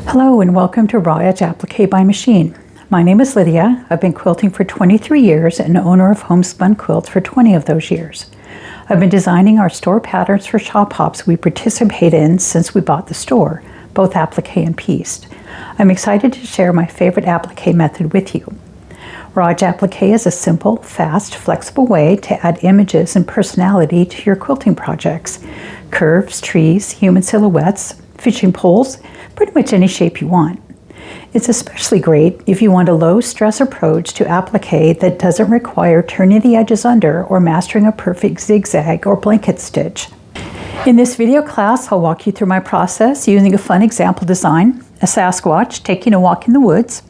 Hello and welcome to Raw Edge Applique by Machine. My name is Lydia. I've been quilting for 23 years and owner of Homespun Quilts for 20 of those years. I've been designing our store patterns for shop hops we participate in since we bought the store, both applique and pieced. I'm excited to share my favorite applique method with you. Raw Edge Applique is a simple, fast, flexible way to add images and personality to your quilting projects. Curves, trees, human silhouettes, fishing poles, pretty much any shape you want. It's especially great if you want a low-stress approach to applique that doesn't require turning the edges under or mastering a perfect zigzag or blanket stitch. In this video class, I'll walk you through my process using a fun example design, a Sasquatch taking a walk in the woods.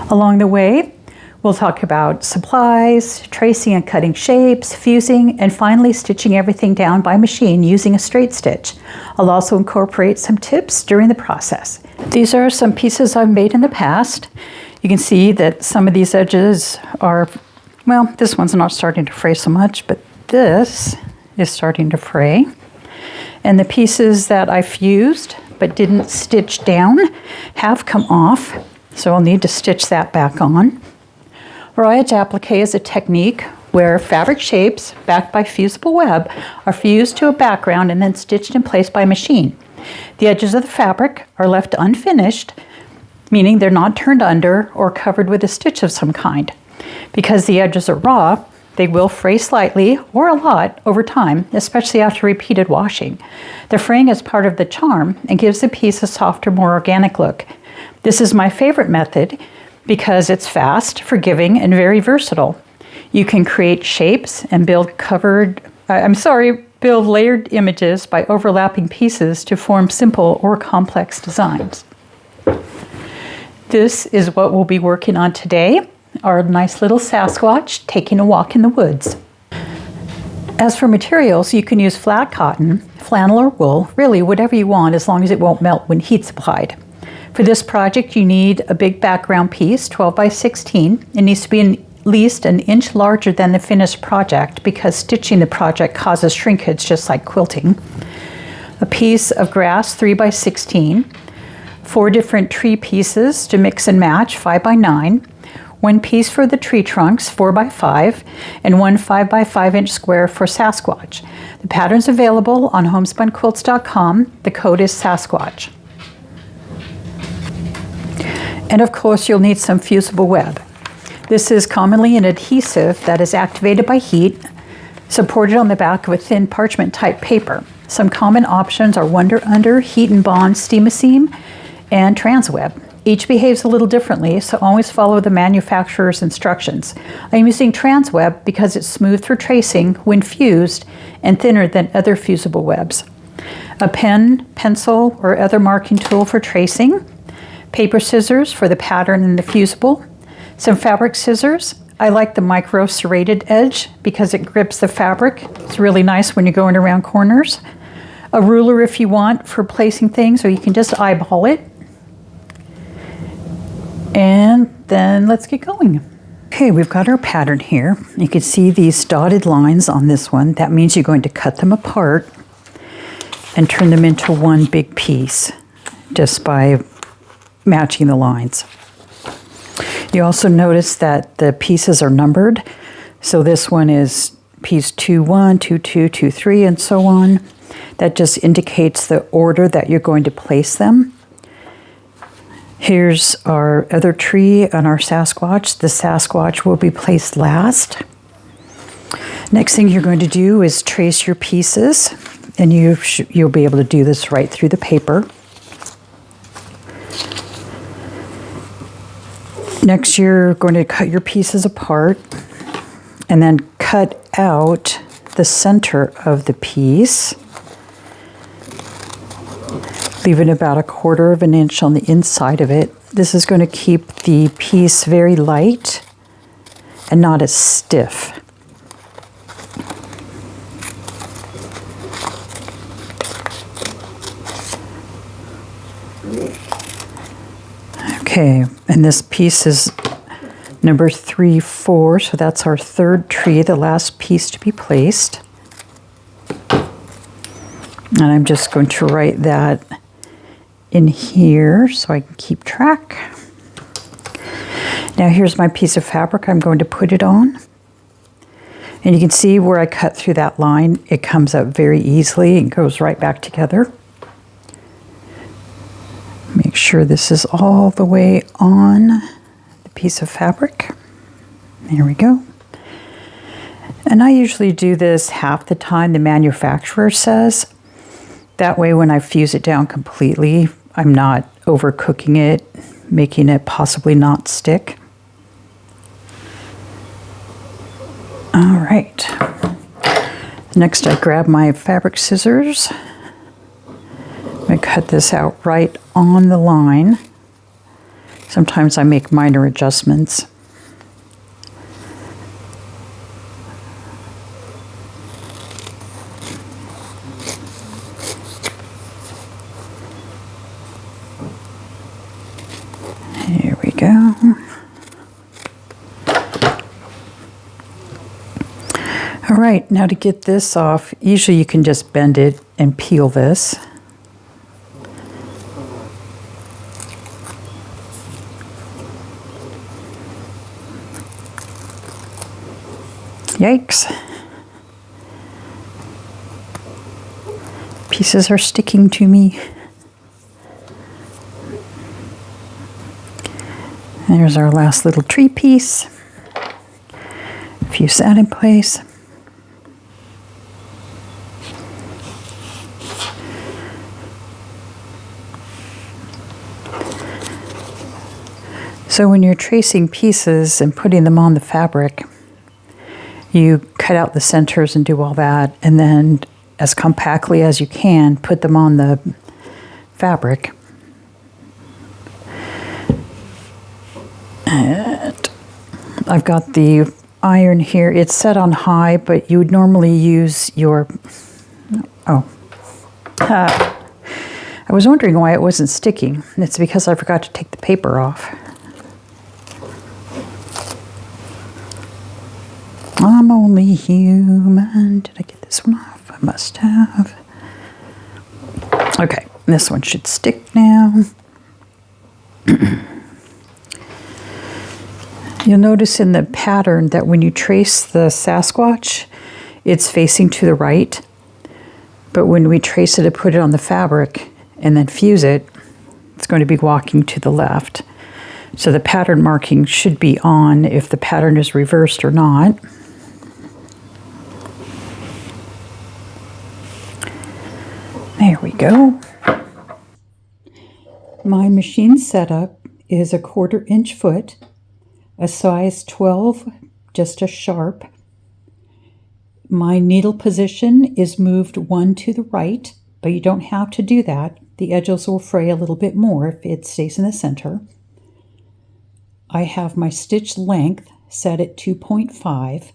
Along the way, we'll talk about supplies, tracing and cutting shapes, fusing, and finally stitching everything down by machine using a straight stitch. I'll also incorporate some tips during the process. These are some pieces I've made in the past. You can see that some of these edges are, well, this one's not starting to fray so much, but this is starting to fray. And the pieces that I fused but didn't stitch down have come off, so I'll need to stitch that back on. Raw Edge Applique is a technique where fabric shapes backed by fusible web are fused to a background and then stitched in place by machine. The edges of the fabric are left unfinished, meaning they're not turned under or covered with a stitch of some kind. Because the edges are raw, they will fray slightly or a lot over time, especially after repeated washing. The fraying is part of the charm and gives the piece a softer, more organic look. This is my favorite method because it's fast, forgiving, and very versatile. You can create shapes and build layered images by overlapping pieces to form simple or complex designs. This is what we'll be working on today, our nice little Sasquatch taking a walk in the woods. As for materials, you can use flat cotton, flannel, or wool, really whatever you want as long as it won't melt when heat's applied. For this project, you need a big background piece, 12 by 16. It needs to be at least an inch larger than the finished project because stitching the project causes shrinkage just like quilting. A piece of grass, 3 by 16. 4 different tree pieces to mix and match, 5 by 9. 1 piece for the tree trunks, 4 by 5, and 1 5 by 5 inch square for Sasquatch. The pattern's available on homespunquilts.com. The code is Sasquatch. And of course, you'll need some fusible web. This is commonly an adhesive that is activated by heat, supported on the back of a thin parchment type paper. Some common options are Wonder Under, Heat and Bond, Steam-A-Seam, and Transweb. Each behaves a little differently, so always follow the manufacturer's instructions. I'm using Transweb because it's smooth for tracing when fused and thinner than other fusible webs. A pen, pencil, or other marking tool for tracing. Paper scissors for the pattern and the fusible. Some fabric scissors. I like the micro serrated edge because it grips the fabric. It's really nice when you're going around corners. A ruler if you want for placing things, or you can just eyeball it. And then let's get going. Okay, we've got our pattern here. You can see these dotted lines on this one. That means you're going to cut them apart and turn them into one big piece just by matching the lines. You also notice that the pieces are numbered. So this one is piece 2-1, 2-2, 2-3, and so on. That just indicates the order that you're going to place them. Here's our other tree on our Sasquatch. The Sasquatch will be placed last. Next thing you're going to do is trace your pieces, and you'll be able to do this right through the paper. Next, you're going to cut your pieces apart and then cut out the center of the piece, leaving about 1/4 of an inch on the inside of it. This is going to keep the piece very light and not as stiff. Okay, and this piece is number 3, 4, so that's our third tree, the last piece to be placed. And I'm just going to write that in here so I can keep track. Now here's my piece of fabric I'm going to put it on. And you can see where I cut through that line, it comes up very easily and goes right back together. Make sure this is all the way on the piece of fabric. There we go. And I usually do this half the time the manufacturer says. That way when I fuse it down completely, I'm not overcooking it, making it possibly not stick. All right. Next I grab my fabric scissors. I'm going to cut this out right on the line. Sometimes I make minor adjustments. Here we go. All right, now to get this off, usually you can just bend it and peel this. Yikes. Pieces are sticking to me. There's our last little tree piece. Fuse that in place. So when you're tracing pieces and putting them on the fabric, you cut out the centers and do all that, and then as compactly as you can, put them on the fabric. And I've got the iron here. It's set on high, but you would normally use your... I was wondering why it wasn't sticking. It's because I forgot to take the paper off. I'm only human. Did I get this one off? I must have. Okay, this one should stick now. You'll notice in the pattern that when you trace the Sasquatch, it's facing to the right. But when we trace it and put it on the fabric and then fuse it, it's going to be walking to the left. So the pattern marking should be on if the pattern is reversed or not. There we go. My machine setup is a 1/4 inch foot, a size 12, just a sharp. My needle position is moved 1 to the right, but you don't have to do that. The edges will fray a little bit more if it stays in the center. I have my stitch length set at 2.5,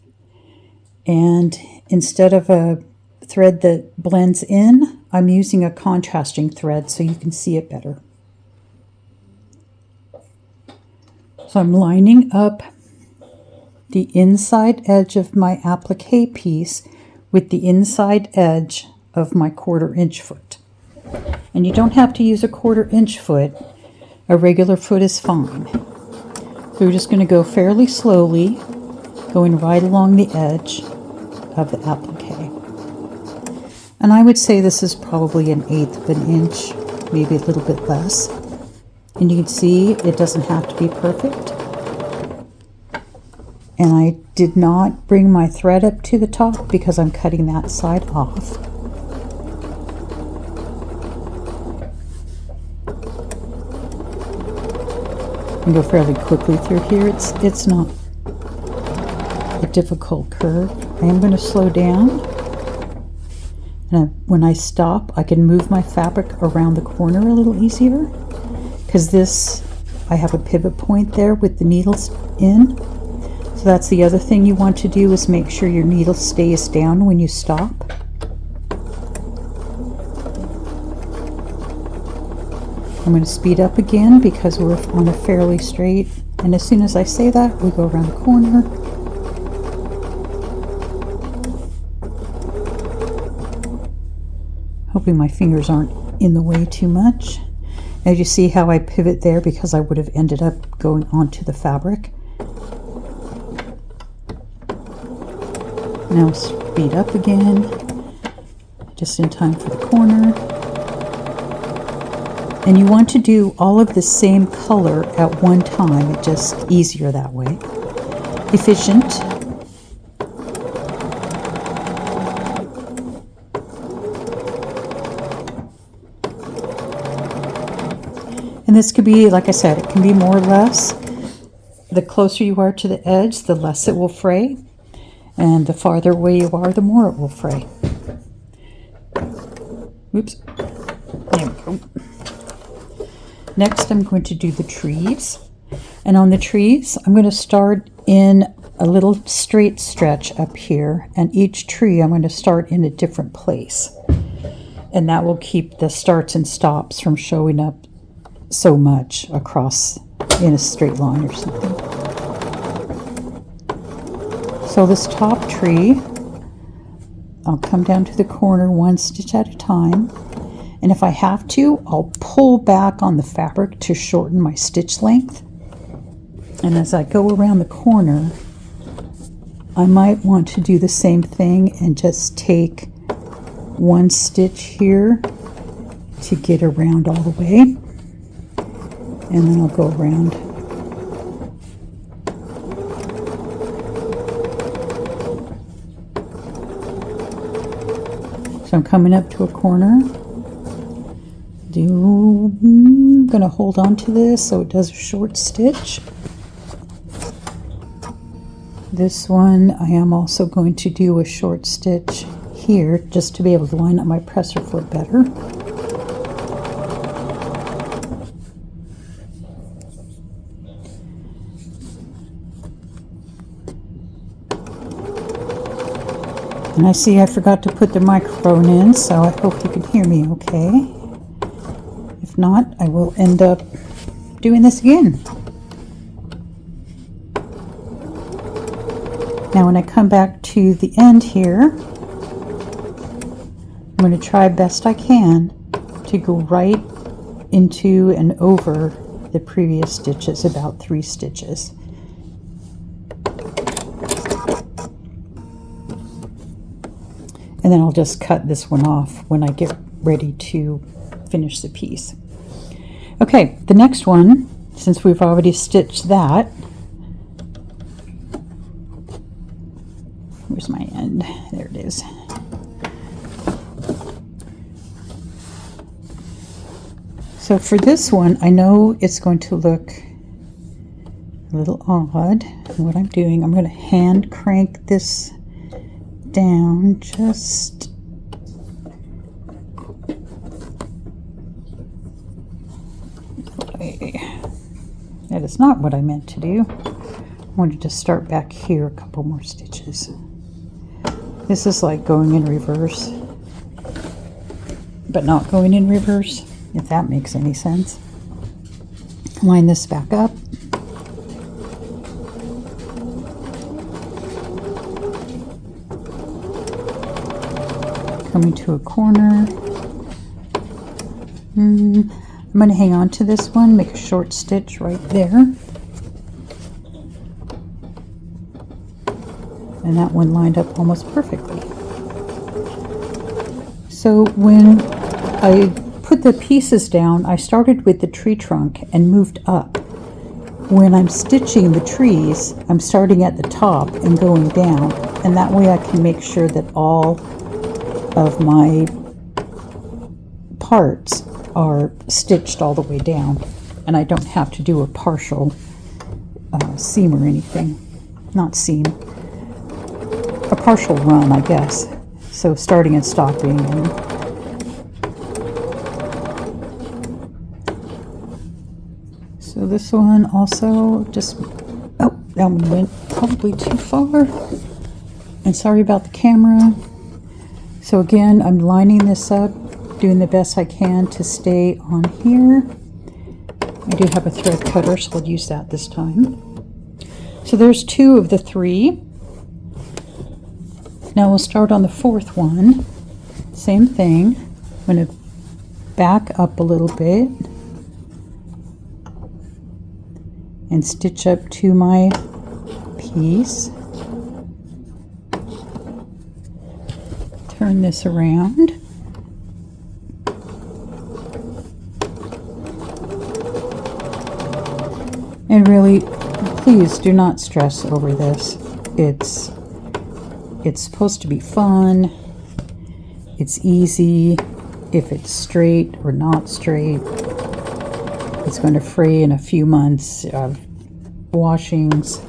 and instead of a thread that blends in, I'm using a contrasting thread so you can see it better. So I'm lining up the inside edge of my applique piece with the inside edge of my 1/4 inch foot. And you don't have to use a 1/4 inch foot. A regular foot is fine. So we're just going to go fairly slowly, going right along the edge of the applique. And I would say this is probably 1/8 of an inch, maybe a little bit less. And you can see it doesn't have to be perfect. And I did not bring my thread up to the top because I'm cutting that side off. And go fairly quickly through here. It's not a difficult curve. I am going to slow down. And when I stop, I can move my fabric around the corner a little easier. Because this, I have a pivot point there with the needles in. So that's the other thing you want to do, is make sure your needle stays down when you stop. I'm going to speed up again because we're on a fairly straight, and as soon as I say that, we go around the corner. Hoping my fingers aren't in the way too much. As you see how I pivot there because I would have ended up going onto the fabric. Now speed up again, just in time for the corner. And you want to do all of the same color at one time. It's just easier that way. Efficient. And this could be, like I said, it can be more or less. The closer you are to the edge, the less it will fray. And the farther away you are, the more it will fray. Oops. There we go. Next, I'm going to do the trees. And on the trees, I'm going to start in a little straight stretch up here. And each tree, I'm going to start in a different place. And that will keep the starts and stops from showing up so much across in a straight line or something. So this top tree, I'll come down to the corner one stitch at a time. And if I have to, I'll pull back on the fabric to shorten my stitch length. And as I go around the corner, I might want to do the same thing and just take one stitch here to get around all the way. And then I'll go around. So I'm coming up to a corner. I'm going to hold on to this so it does a short stitch. This one I am also going to do a short stitch here just to be able to line up my presser foot better. And I see I forgot to put the microphone in, so I hope you can hear me okay. If not, I will end up doing this again. Now when I come back to the end here, I'm going to try best I can to go right into and over the previous stitches, about 3 stitches. And then I'll just cut this one off when I get ready to finish the piece. Okay, the next one, since we've already stitched that, where's my end? There it is. So for this one, I know it's going to look a little odd. And what I'm doing, I'm going to hand crank this down just that is not what I meant to do. I wanted to start back here a couple more stitches. This is like going in reverse, but not going in reverse, if that makes any sense. Line this back up. Coming to a corner. I'm going to hang on to this one, make a short stitch right there. And that one lined up almost perfectly. So when I put the pieces down, I started with the tree trunk and moved up. When I'm stitching the trees, I'm starting at the top and going down. And that way I can make sure that all of my parts are stitched all the way down, and I don't have to do a partial seam or anything. Not seam, a partial run, I guess. So starting and stopping. So this one also just, oh, that one went probably too far. And sorry about the camera. So again, I'm lining this up, doing the best I can to stay on here. I do have a thread cutter, so I'll use that this time. So there's 2 of the 3. Now we'll start on the 4th one. Same thing. I'm going to back up a little bit and stitch up to my piece. Turn this around. And really, please do not stress over this. It's supposed to be fun. It's easy. If it's straight or not straight, it's going to fray in a few months of washings.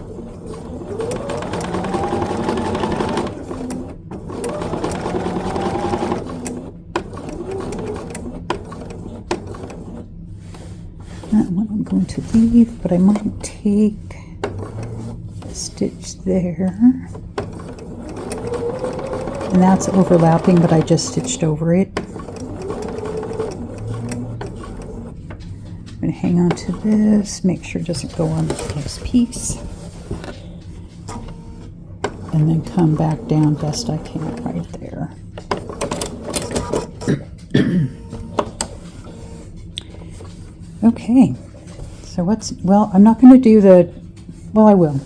That one I'm going to leave, but I might take a stitch there. And that's overlapping, but I just stitched over it. I'm going to hang on to this, make sure it doesn't go on the next piece. And then come back down best I can right there. Okay, so well, I'm not going to do well, I will.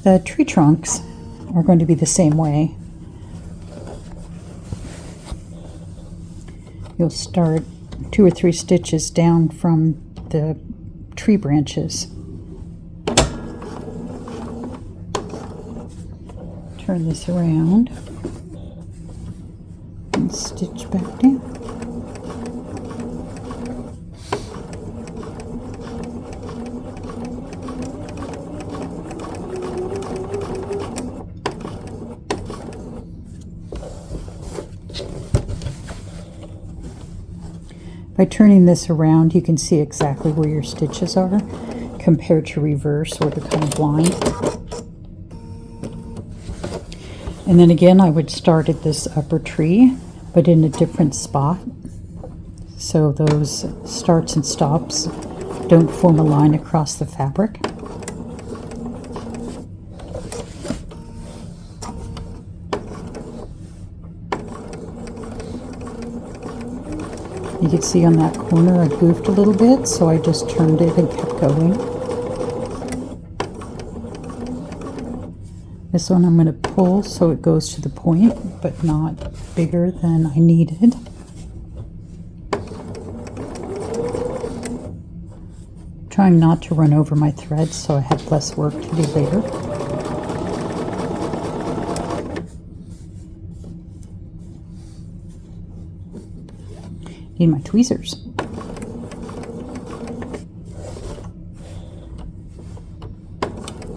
The tree trunks are going to be the same way. You'll start 2 or 3 stitches down from the tree branches. Turn this around and stitch back down. By turning this around, you can see exactly where your stitches are compared to reverse, where they're kind of blind. And then again, I would start at this upper tree, but in a different spot. So those starts and stops don't form a line across the fabric. You can see on that corner I goofed a little bit, so I just turned it and kept going. This one I'm going to pull so it goes to the point, but not bigger than I needed. Trying not to run over my threads so I have less work to do later. Need my tweezers.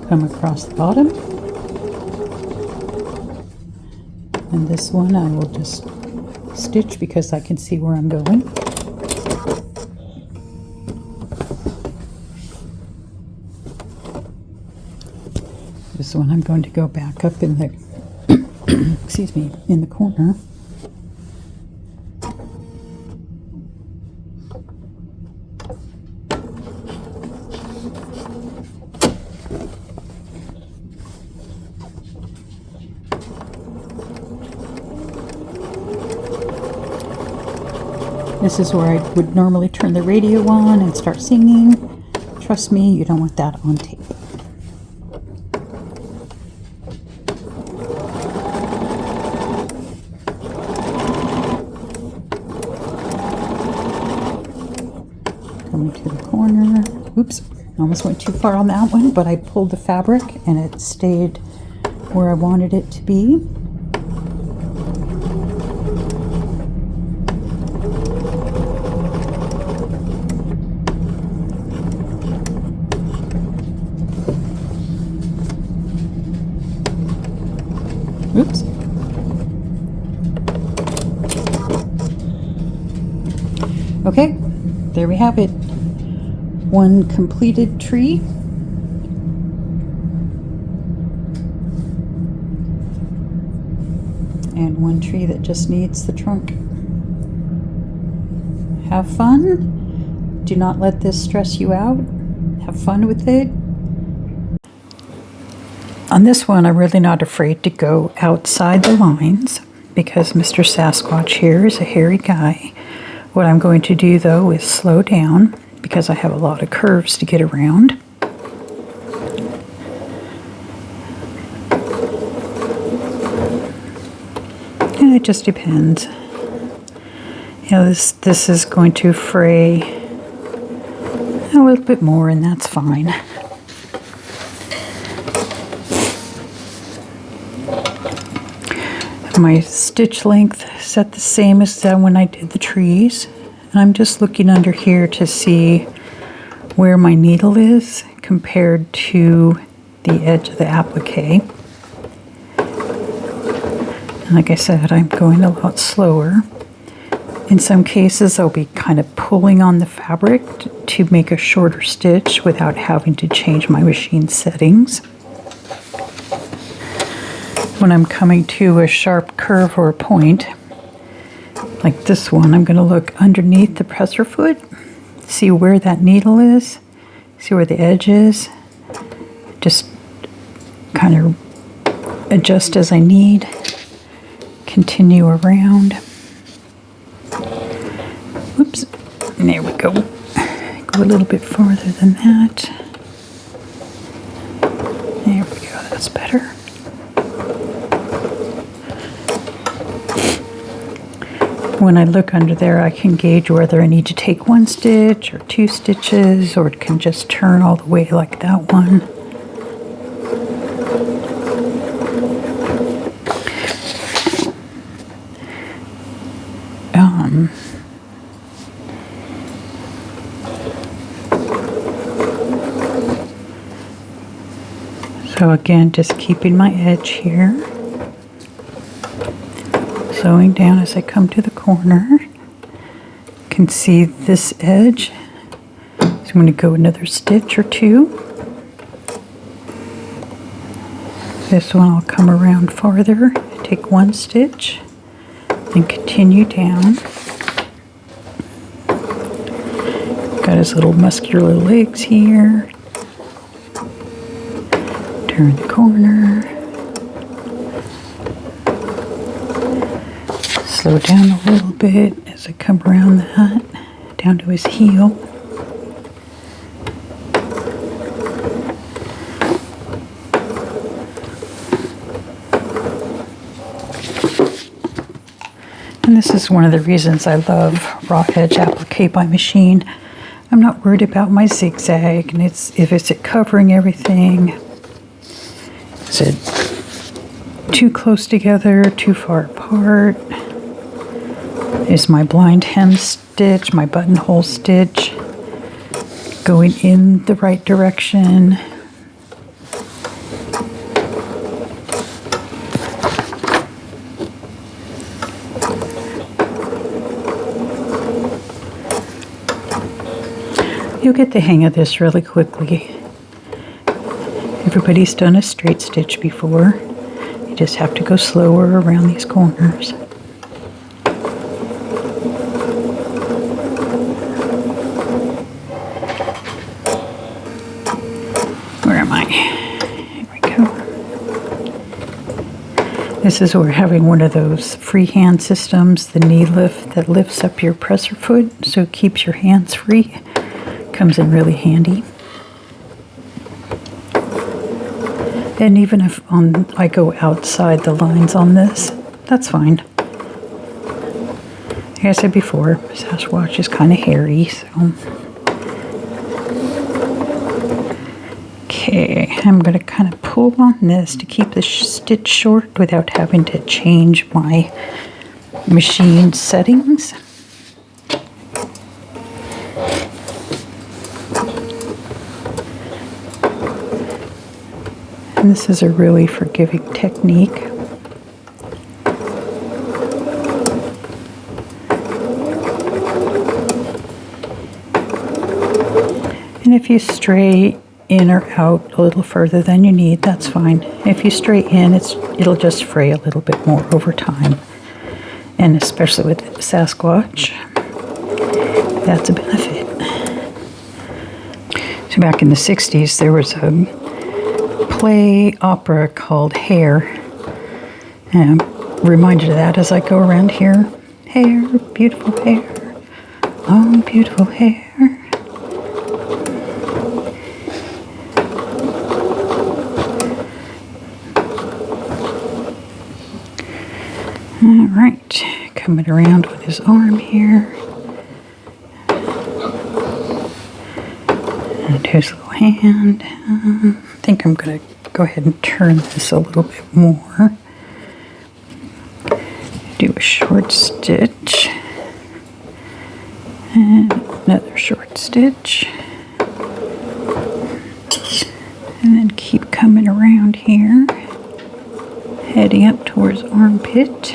Come across the bottom. And this one I will just stitch because I can see where I'm going. This one I'm going to go back up in the excuse me, in the corner. This is where I would normally turn the radio on and start singing. Trust me, you don't want that on tape. Coming to the corner. Oops, almost went too far on that one, but I pulled the fabric and it stayed where I wanted it to be. Oops. Okay, there we have it. One completed tree. And one tree that just needs the trunk. Have fun. Do not let this stress you out. Have fun with it. On this one, I'm really not afraid to go outside the lines because Mr. Sasquatch here is a hairy guy. What I'm going to do though is slow down because I have a lot of curves to get around. And it just depends. You know, this is going to fray a little bit more, and that's fine. My stitch length set the same as that when I did the trees. And I'm just looking under here to see where my needle is compared to the edge of the applique. And like I said, I'm going a lot slower. In some cases, I'll be kind of pulling on the fabric to make a shorter stitch without having to change my machine settings. When I'm coming to a sharp curve or a point, like this one, I'm going to look underneath the presser foot, see where that needle is, see where the edge is, just kind of adjust as I need, continue around. Whoops, there we go. Go a little bit farther than that. There we go, that's better. When I look under there, I can gauge whether I need to take one stitch or two stitches, or it can just turn all the way like that one. So again, just keeping my edge here. Slowing down as I come to the corner. You can see this edge. So I'm going to go another stitch or two. This one I'll come around farther, take one stitch, then continue down. Got his little muscular legs here. Turn the corner. Slow down a little bit as I come around that, down to his heel. And this is one of the reasons I love raw edge applique by machine. I'm not worried about my zigzag, and if it's covering everything. Is it too close together, too far apart? Is my blind hem stitch, my buttonhole stitch going in the right direction? You'll get the hang of this really quickly. Everybody's done a straight stitch before. You just have to go slower around these corners. This is where having one of those freehand systems, the knee lift that lifts up your presser foot so it keeps your hands free, comes in really handy. And even if I go outside the lines on this, that's fine. Like I said before, Sasquatch is kind of hairy, so. Okay, I'm going to kind of pull on this to keep the stitch short without having to change my machine settings. And this is a really forgiving technique. And if you stray in or out a little further than you need, that's fine. If you stray in, it'll just fray a little bit more over time. And especially with Sasquatch, that's a benefit. So back in the 60s, there was a play opera called Hair. reminded of that as I go around here. Hair, beautiful hair. Oh, beautiful hair. All right, coming around with his arm here. And his little hand. I think I'm going to go ahead and turn this a little bit more. Do a short stitch. And another short stitch. And then keep coming around here. Heading up towards armpit.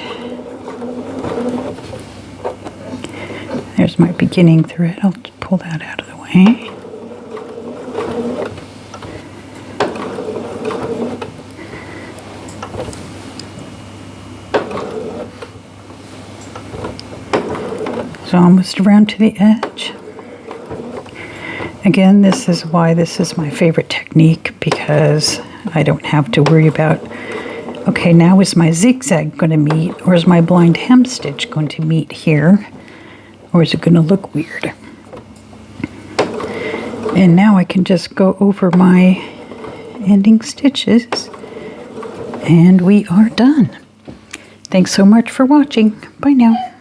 There's my beginning thread. I'll pull that out of the way. So almost around to the edge. Again, this is why this is my favorite technique, because I don't have to worry about, okay, now is my zigzag going to meet, or is my blind hem stitch going to meet here, or is it going to look weird? And now I can just go over my ending stitches, and we are done. Thanks so much for watching. Bye now.